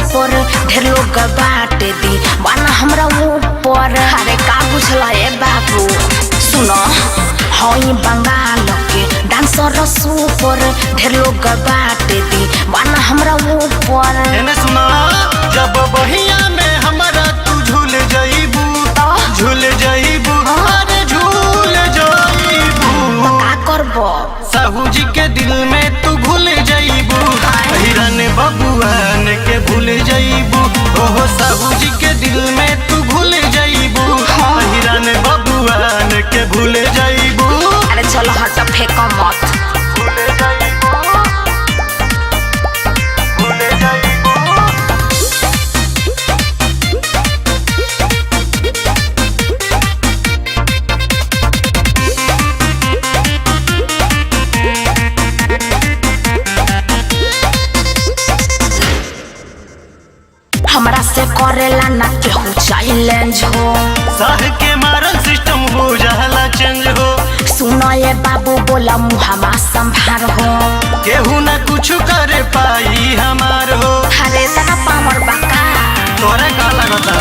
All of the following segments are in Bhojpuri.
सुपर ढेर लोग बाटे दी माना हमरा ऊपर। अरे का बुझला ए बाबू सुनो हई बंगाल के डांसर सुपर ढेर लोग बाटे दी माना हमरा ऊपर। एने सुना जब बहिया में हमरा तू झूल जाइबू झूल जाइबू अरे झूल जाइबू का करबो साहू जी के दिल में तू भूल जाइबू हिरन बबुआन के भूल जाइबू ओहो साहू जी के दिल में तू भूल जाइबू हिरन बबुआन के भूल जाइबू। अरे चलो हट फेंक मत भूल जाइबू भूल जाइबू। हमरा से करेला ना केहू चैलेंज हो सह के मारल सिस्टम हो जाला चेंज हो सुनो ये बाबू बोला मुहमा संभार हो केहू ना कुछ कर पाई हमार हो। अरे तना पावर बाका तोरे का लगता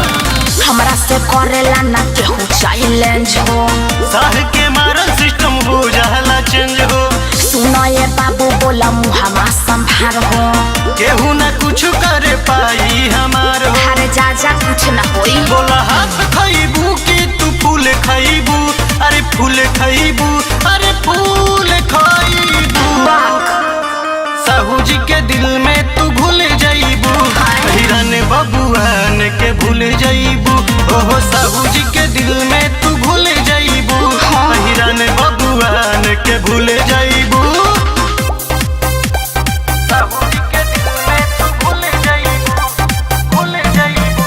हमरा से करेला ना केहू चैलेंज हो सह के मारल सिस्टम हो जाला चेंज हो सुनो ये बाबू बोला मुहमा संभार हो केहू ना कुछ कर पाई हमार हो। अरे जा जा कुछ ना होई बोला हाथ खाइबू कि तू फूल खाइबू अरे फूल खाइबू अरे फूल खाइबू साहू जी के दिल में तू भूल जाइबू हिरन बबुआन के भूल जाइबू ओहो साहू जी के दिल में तू भूल जाइबू हिरन बबुआन के भूल जाइबू साहू जी के दिल में तू भूल जाइबू भूल जाइबू।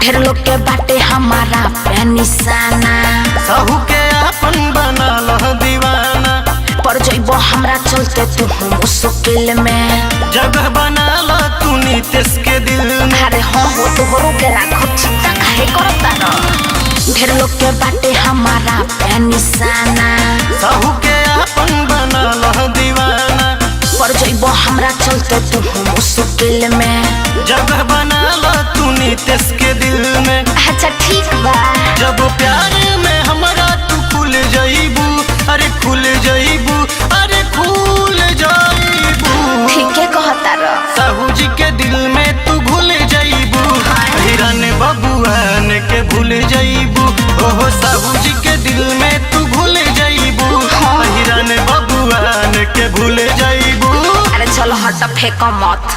ढेर लोग के बाटे हमारा पे निशाना साहू के अपन बना लह दीवाना पर जइबो हमरा चलते तू मुश्किल में जगह बना ला तू नीतीश के दिल में। अरे हाँ हो तो हो के राखो चिंता काहे करता न ढेर लोग के बाटे हमारा पे निशाना साहू के अपन बना लह दीवाना पर जइबो हमरा चलते तू मुश्किल में जगह बना ला तू नीतीश के दिल में। अच्छा ठीक बा जब प्यार में हमरा तू खुल जाइबू अरे खुल जाइबू अरे खुल जाइबू ठीक है कहता र साहू जी के दिल में तू भूल जाइबू हिरन बबुआन के भूल जाइबू ओहो साहू जी के दिल में तू भूल जाइबू हिरन बबुआन के भूल जाइबू। अरे चलो हट फेंक मत।